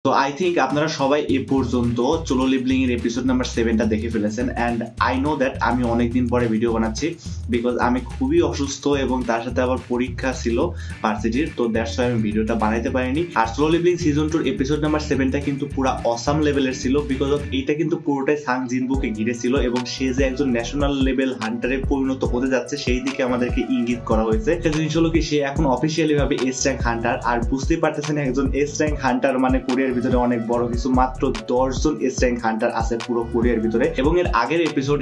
তো I think আপনারা সবাই এ পর্যন্ত চলো লিভলিং এর এপিসোড নাম্বার 7টা দেখে ফেলেছেন এন্ড আই নো দ্যাট আমি অনেকদিন পরে ভিডিও বানাচ্ছি বিকজ আমি খুবই অসুস্থ এবং তার সাথে আবার পরীক্ষা ছিল ভার্সিটির, তো দ্যাটস ওয়াই আমি ভিডিওটা বানাইতে পারিনি। আর চলো লিভলিং সিজন 2 এপিসোড নাম্বার 7টা কিন্তু পুরো অসাম লেভেলের ছিল বিকজ অফ এইটা কিন্তু পুরোটাই সাং জিনবুকে ঘিরে ছিল এবং সে যে একজন ন্যাশনাল লেভেল হান্টারে পরিণত হতে যাচ্ছে সেই দিকে আমাদেরকে ইঙ্গিত করা হয়েছে। একটা জিনিস হলো কি, সে এখন অফিসিয়ালি ভাবে এস র্যাঙ্ক হান্টার। আর বুঝতেই পারতেছেন একজন এস র্যাঙ্ক হান্টার মানে কোরিয়ার ভিতরে অনেক বড় কিছু। মাত্র 10 জন এস র্যাঙ্ক হান্টার আছে পুরো কোরিয়ার ভিতরে এবং এর আগের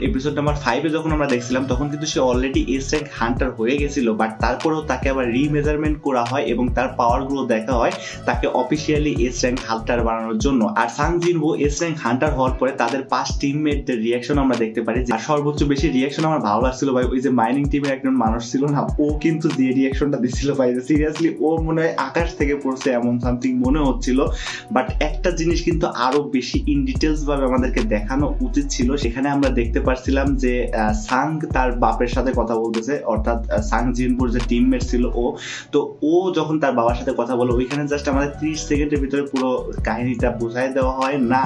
এপিসোড নাম্বার 5 এ যখন আমরা দেখছিলাম তখন কিন্তু সে অলরেডি এস র্যাঙ্ক হান্টার হয়ে গেছিল, বাট তারপরেও তাকে আবার রিমেজারমেন্ট করা হয় এবং তার পাওয়ার গুলো দেখা হয় তাকে অফিসিয়ালি এস র্যাঙ্ক হান্টার বানানোর জন্য। আর সাং জিনবো এস র্যাঙ্ক হান্টার হওয়ার পরে তাদের 5 টিমমেটদের রিঅ্যাকশন আমরা দেখতে পারি। আর সর্বোচ্চ বেশি রিঅ্যাকশন আমার ভালো লাগছিল ভাই, ওই যে মাইনিং টিমের একজন মানুষ ছিল না, ও কিন্তু যে রিঅ্যাকশনটা দিছিল ভাই সিরিয়াসলি ও মনে হয় আকাশ থেকে পড়ছে এমন সামথিং মনে হচ্ছিল। বাট একটা জিনিস কিন্তু আরো বেশি ইন ডিটেলস ভাবে আমাদেরকে দেখানো উচিত ছিল। সেখানে আমরা দেখতে পারছিলাম যে সাং তার বাপের সাথে কথা বলতেছে, অর্থাৎ সাং জিনবোর যে টিমমেট ছিল তো ও যখন তার বাবার সাথে কথা বলে ওইখানে জাস্ট আমাদের 30 সেকেন্ডের ভিতরে পুরো কাহিনীটা বোঝাই দেওয়া হয় না,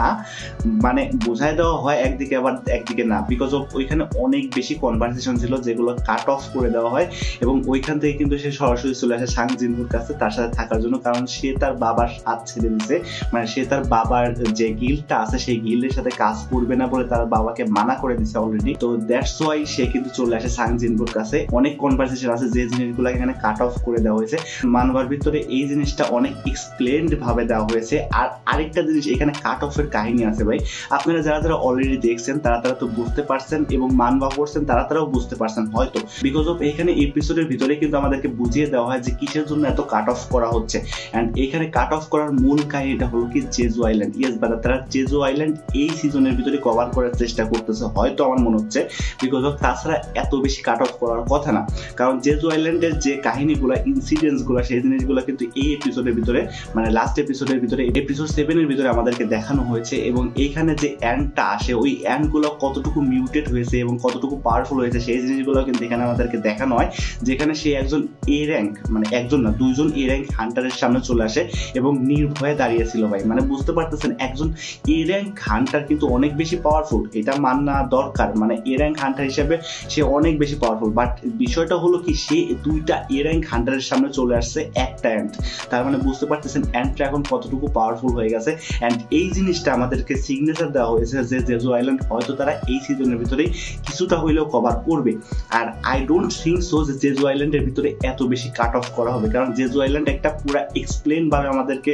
মানে বোঝাই দেওয়া হয় একদিকে আবার একদিকে না, বিকজ অফ ওইখানে অনেক বেশি কনভারসেশন ছিল যেগুলো কাট অফ করে দেওয়া হয় এবং ওইখান থেকে কিন্তু সে সরাসরি চলে আসে সাং জিনবোর কাছে তার সাথে থাকার জন্য, কারণ সে তার বাবার হাত ছেড়ে দিচ্ছে। মানে সে তার বাবার যে গিল্ডটা আছে সেই গিল্ডের সাথে কাজ করবে না বলে তার বাবাকে মানা করে দিচ্ছে অলরেডি। তো দ্যাটস ওয়াই সে কিন্তু চলে আসে সাং জিনবোর কাছে। অনেক কনভারসেশন আছে যে জিনিসগুলো এখানে কাট অফ করে দেওয়া হয়েছে, মানবার ভিতরে এই জিনিসটা অনেক এক্সপ্লেনড ভাবে দেওয়া হয়েছে। আর আরেকটা জিনিস এখানে কাট অফের কাহিনী আছে ভাই, আপনারা যারা অলরেডি দেখছেন তারা তো বুঝতে পারছেন এবং মানবা করছেন তারাও বুঝতে পারছেন হয়তো, বিকজ অফ এখানে এপিসোডের ভিতরে কিন্তু আমাদেরকে বুঝিয়ে দেওয়া হয় যে কিসের জন্য এত কাট অফ করা হচ্ছে। এন্ড এখানে কাট অফ করার মূল কাহিনীটা হলো কি জেজু আইল্যান্ড। ইয়েস বাট তারা জেজু আইল্যান্ড এই সিজনের ভিতরে কভার করার চেষ্টা করতেছে হয়তো আমার মনে হচ্ছে, বিকজ অফ তাছাড়া এত বেশি কাট অফ করার কথা না, কারণ জেজু আইল্যান্ডের যে কাহিনীগুলো ইনসিডেন্টস গুলো সেই জিনিসগুলো কিন্তু এই এপিসোডের ভিতরে মানে লাস্ট এপিসোডের ভিতরে এপিসোড 7 এর ভিতরে আমাদেরকে দেখানো হয়েছে। এবং এইখানে যে অ্যান্ডটা আসে ওই অ্যান্ড গুলো কতটুকু মিউটেড হয়েছে এবং কতটুকু পাওয়ারফুল হয়েছে সেই জিনিসগুলো কিন্তু এখানে আমাদেরকে দেখানো হয়, যেখানে সে একজন এ র্যাঙ্ক মানে একজন না 2 জন এ র্যাঙ্ক হান্টারের সামনে চলে আসে এবং নির্ভয়ে দাঁড়িয়েছিল ভাই। মানে বুঝতে পারতেছেন একজন এ র্যাঙ্ক হান্টার কিন্তু অনেক বেশি পাওয়ারফুল, এটা মাননা দরকার। মানে এ র্যাঙ্ক হান্টার হিসেবে সে অনেক বেশি পাওয়ারফুল, বাট বিষয়টা হলো কি সে 2টা এ র্যাঙ্ক হান্টারের সামনে চলে আসছে একটা অ্যান্ড। তার মানে বুঝতে পারতেছেন অ্যান্ডটা এখন কতটুকু পাওয়ারফুল হয়ে গেছে। অ্যান্ড এই জিনিসটা আমাদেরকে সিগনেচার দেওয়া হয়েছে যে জেজু আইল্যান্ড হয়তো তারা এই সিজনের ভিতরেই কিছুটা হইলেও কভার করবে। আর আই ডোন্ট থিঙ্ক সো যে জেজু আইল্যান্ডের ভিতরে এত বেশি কাট অফ করা হবে, কারণ জেজু আইল্যান্ড একটা পুরো এক্সপ্লেন ভাবে আমাদেরকে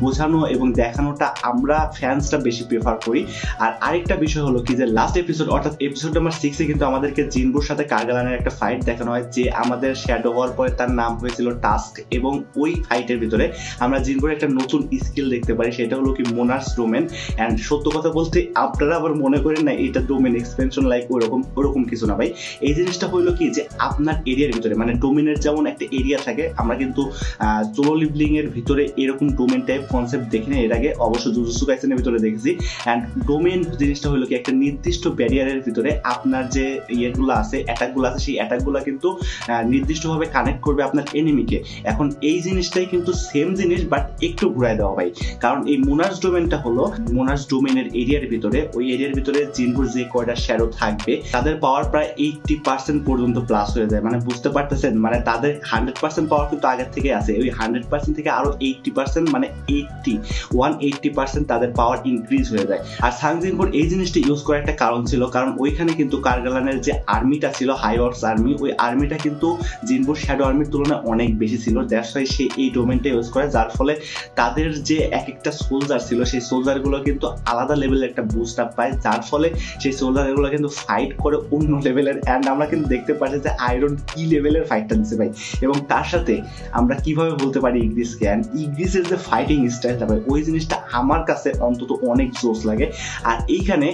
বোঝানো এবং দেখানোটা আমরা ফ্যান্সটা বেশি প্রেফার করি। আর আরেকটা বিষয় হলো কি যে লাস্ট এপিসোড অর্থাৎ এপিসোড নাম্বার 6 এ কিন্তু আমাদেরকে জিনবুর সাথে কার্গালানের একটা ফাইট দেখানো হয় যে আমাদের শ্যাডো হওয়ার পরে তার নাম হয়েছিল টাস্ক। এবং ওই ফাইটের ভিতরে আমরা জিনবুর একটা নতুন স্কিল দেখতে পারি, সেটা হলো কি মোনার্স ডোমেন। এন্ড সত্য কথা বলতে আপনারা আবার মনে করেন না এটা ডোমেন এক্সপেনশন লাইক ওরকম কিছু না ভাই। এই জিনিসটা হইলো কি যে আপনার এরিয়ার ভিতরে মানে ডোমেনের যেমন একটা এরিয়া থাকে, আমরা কিন্তু চলো লিভলিং এর ভিতরে এরকম ডোমেন টাইপ কনসেপ্ট দেখি না এর আগে, অবশ্য জুজুৎসু কাইসেনের ভিতরে দেখেছি। এন্ড ডোমেন জিনিসটা হলো কি একটা নির্দিষ্ট ব্যারিয়ারের ভিতরে আপনার যে ইয়েগুলো আছে অ্যাটাকগুলো আছে সেই অ্যাটাকগুলো কিন্তু নির্দিষ্টভাবে কানেক্ট করবে আপনার এনিমিকে। এখন এই জিনিসটাই কিন্তু সেম জিনিস বাট একটু ঘুরাই দেওয়া ভাই, কারণ এই মোনার্স ডোমেনটা হলো মোনার্স ডোমেনের এরিয়ার ভিতরে, ওই এরিয়ার ভিতরে জিনবুর যে কয়টা শ্যাডো থাকবে তাদের পাওয়ার প্রায় 80% পর্যন্ত প্লাস হয়ে যায়। মানে বুঝতে পারতেছেন মানে তাদের 100% পাওয়ার কিন্তু আগের থেকে আছে, ওই 100% থেকে আরো 80% মানে 180% তাদের পাওয়ার ইনক্রিজ হয়ে যায়। আর সাং জিনবুর এই জিনিসটা ইউজ করার একটা কারণ ছিল, কারণ ওইখানে কিন্তু কার্গালানের যে আর্মিটা ছিল হাই অর্স আর্মি, ওই আর্মিটা কিন্তু জিনবুর শ্যাডো আর্মির তুলনায় অনেক বেশি ছিল। দ্যাটস ওয়াই সে এই ডোমেনটা ইউজ করে, যার ফলে তাদের যে এক একটা সোলজার ছিল সেই সোলজার গুলো কিন্তু আলাদা লেভেলের একটা বুস্ট আপ পায়, যার ফলে সেই সোলজার গুলো কিন্তু ফাইট করে অন্য লেভেলের। এন্ড আমরা কিন্তু দেখতে পাচ্ছি যে আয়রন কি লেভেলের ফাইটটা দিচ্ছে ভাই। এবং তার সাথে আমরা কিভাবে বলতে পারি ইগ্রিসকে, এন্ড ইগ্রিসের যে ফাইটিং স্টাইলটা ভাই ওই জিনিসটা আমার কাছে অন্তত অনেক জোস লাগে। আর এইখানে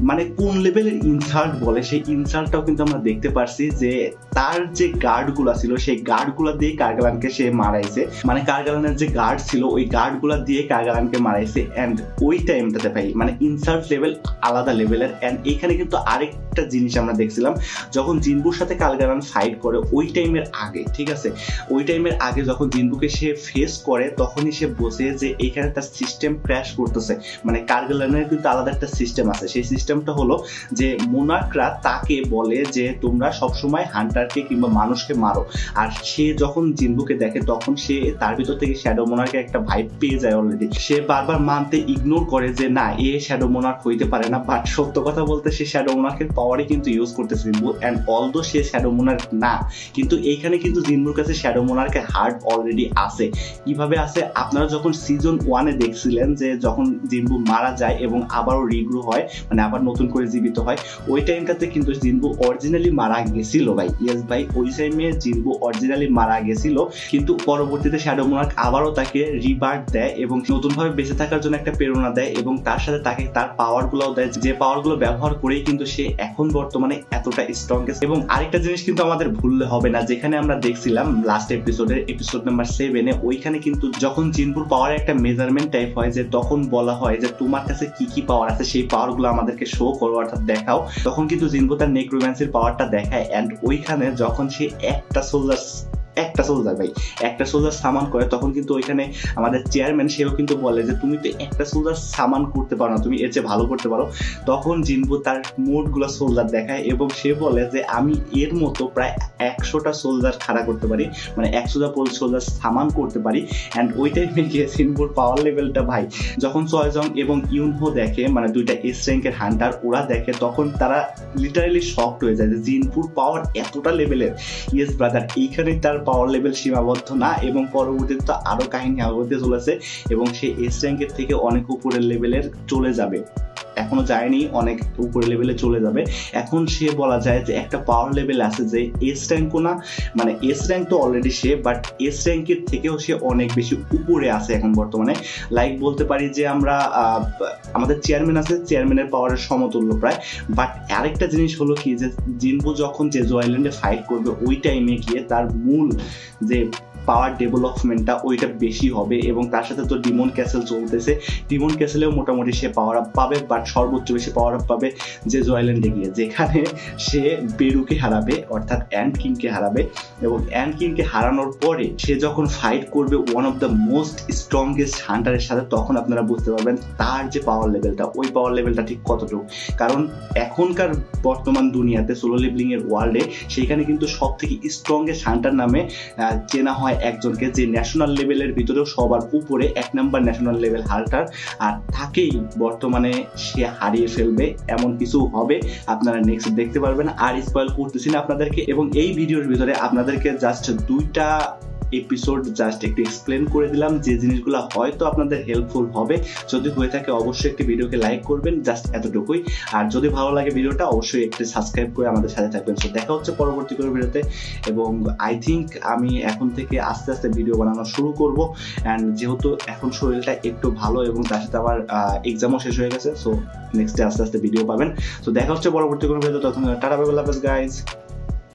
মানে কোন লেভেলের ইনসাল্ট বলে সেই ইনসাল্টটাও কিন্তু আমরা দেখতে পারছি যে তার যে গার্ডগুলা ছিল সেই গার্ডগুলা দিয়ে কার্গালানকে সে মারাইছে, মানে কার্গালানের যে গার্ড ছিল ওই গার্ডগুলা দিয়ে কার্গালানকে মারাইছে। অ্যান্ড ওই টাইমটাতে ভাই মানে ইনসাল্ট লেভেল আলাদা লেভেলের। অ্যান্ড এখানে কিন্তু আরেকটা জিনিস আমরা দেখছিলাম, যখন জিনবুর সাথে কার্গালান ফাইট করে ওই টাইমের আগে, ঠিক আছে, ওই টাইমের আগে যখন জিনবুকে সে ফেস করে তখনই সে বোঝে যে এখানে তার সিস্টেম ক্র্যাশ করতেছে। মানে কার্গালানের কিন্তু আলাদা একটা সিস্টেম আছে, সেই সিস্টেমটা হলো যে মোনার্করা তাকে বলে যে তোমরা সবসময় হান্টারকে কিংবা মানুষকে মারো। আর সে যখন জিনবুকে দেখে তখন সে তার ভিতর থেকে শ্যাডো মোনার্কের একটা ভাইব পেয়ে যায় অলরেডি। সে বারবার মানতে ইগনোর করে যে না এ শ্যাডো মোনার্ক হইতে পারে না, বাট সত্য কথা বলতে সে শ্যাডো মোনার্কের পাওয়ারই কিন্তু ইউজ করতেছে জিনবু। অ্যান্ড অলদো সে শ্যাডো মোনার্ক না, কিন্তু এইখানে কিন্তু জিনবুর কাছে শ্যাডো মোনার্কের হার্ট অলরেডি আছে। কিভাবে আছে? আপনারা যখন সিজন 1-এ দেখছিলেন যে যখন জিনবু মারা যায় এবং আবারও রিগ্রো হয়, মানে আবার নতুন করে জীবিত হয়, ওই টাইমটাতে কিন্তু জিনবু অরিজিনালি মারা গেছিল ভাই। ইয়েস ভাই, ওই টাইমে জিনবু অরিজিনালি মারা গেছিল, কিন্তু পরবর্তীতে শ্যাডো মোনার্ক আবারও তাকে রিবার্থ দেয় এবং নতুনভাবে বেঁচে থাকার জন্য একটা প্রেরণা দেয় এবং তার সাথে তাকে তার পাওয়ার গুলোও দেয়, যে পাওয়ার গুলো ব্যবহার করেই কিন্তু সে এখন বর্তমানে এতটা স্ট্রংগেস্ট। এবং আরেকটা জিনিস কিন্তু আমাদের ভুললে হবে না, যেখানে আমরা দেখছিলাম লাস্ট এপিসোডের এপিসোড নাম্বার 7-এ, ওইখানে কিন্তু যখন জিনবুর পাওয়ারের একটা মেজারমেন্ট টাইপ হয় যে তখন বলা হয় যে তোমার কাছে কি কি পাওয়ার আছে সেই পাওয়ার গুলো আমাদেরকে শো করো অর্থাৎ দেখাও, তখন কিন্তু জিনবু তার নেক্রোম্যান্সির পাওয়ারটা দেখায়। অ্যান্ড ওইখানে যখন সে একটা সোলজার সামান করে তখন কিন্তু ওইখানে আমাদের চেয়ারম্যান সেও কিন্তু বলে যে তুমি তো একটা সোলজার সামান করতে পারো না, তুমি এর চেয়ে ভালো করতে পারো। তখন জিনবু তার মোটগুলো সোলজার দেখায় এবং সে বলে যে আমি এর মতো প্রায় 100টা সোলজার খাড়া করতে পারি, মানে 100টা সোলজার সামান করতে পারি। অ্যান্ড ওই টাইমে গিয়ে জিনবুর পাওয়ার লেভেলটা ভাই যখন সয়জং এবং ইউনহো দেখে, মানে দুইটা এস র্যাঙ্কের হান্টার, ওরা দেখে তখন তারা লিটারালি শকড হয়ে যায় যে জিনবুর পাওয়ার এতটা লেভেলের। ইয়েস ব্রাদার, এইখানেই তার পাওয়ার লেভেল সীমাবদ্ধ না এবং পরবর্তীতে তো আরো কাহিনী আগে চলেছে এবং সে এস র্যাঙ্কের থেকে অনেক উপরের লেভেলের চলে যাবে, এখনো যায়নি, অনেক উপরে লেভেলে চলে যাবে। এখন সে বলা যায় যে একটা পাওয়ার লেভেল আছে যে এস র্যাঙ্কও না, মানে এস র্যাঙ্ক তো অলরেডি সে, বাট এস র্যাঙ্কের থেকেও সে অনেক বেশি উপরে আছে এখন বর্তমানে। লাইক বলতে পারি যে আমরা আমাদের চেয়ারম্যান আছে, চেয়ারম্যানের পাওয়ারের সমতুল্য প্রায়। বাট আরেকটা জিনিস হলো কি যে জিনবু যখন জেজু আইল্যান্ডে ফাইট করবে ওই টাইমে গিয়ে তার মূল যে পাওয়ার ডেভেলপমেন্টটা ওইটা বেশি হবে এবং তার সাথে তো ডিমন ক্যাসেল চলতেছে, ডিমন ক্যাসেলেও মোটামুটি সে পাওয়ার আপ পাবে, বাট সর্বোচ্চ বেশি পাওয়ার আপ পাবে জেজু আইল্যান্ডে গিয়ে, যেখানে সে বেরুকে হারাবে অর্থাৎ অ্যান্ট কিংকে হারাবে। এবং অ্যান্ট কিংকে হারানোর পরে সে যখন ফাইট করবে one of the most strongest হান্টারের সাথে, তখন আপনারা বুঝতে পারবেন তার যে পাওয়ার লেভেলটা, ওই পাওয়ার লেভেলটা ঠিক কতটুকু। কারণ এখনকার বর্তমান দুনিয়াতে সোলো লেভেলিং এর ওয়ার্ল্ডে সেখানে কিন্তু সব থেকে স্ট্রংগেস্ট হান্টার নামে চেনা হয় একজনকে, যে ন্যাশনাল লেভেলের ভিতরেও সবার উপরে 1 নাম্বার ন্যাশনাল লেভেল হান্টার, আর তাকেই বর্তমানে সে হারিয়ে ফেলবে, এমন কিছু হবে আপনারা নেক্সট দেখতে পারবেন। আর স্পয়েল করতেছি না আপনাদেরকে, এবং এই ভিডিওর ভিতরে আপনাদেরকে জাস্ট 2টা এপিসোড জাস্ট একটু এক্সপ্লেন করে দিলাম, যে জিনিসগুলো হয়তো আপনাদের হেল্পফুল হবে। যদি হয়ে থাকে অবশ্যই একটি ভিডিওকে লাইক করবেন, জাস্ট এতটুকুই। আর যদি ভালো লাগে ভিডিওটা অবশ্যই একটু সাবস্ক্রাইব করে আমাদের সাথে থাকবেন। সো দেখা হচ্ছে পরবর্তী কোনো ভিডিওতে, এবং আই থিঙ্ক আমি এখন থেকে আস্তে আস্তে ভিডিও বানানো শুরু করব। অ্যান্ড যেহেতু এখন শরীরটা একটু ভালো এবং তার সাথে আমার এক্সামও শেষ হয়ে গেছে, সো নেক্সট ডে আস্তে আস্তে ভিডিও পাবেন। তো দেখা হচ্ছে পরবর্তী কোনো ভিডিওতে, তখন tata bye bye, love you guys.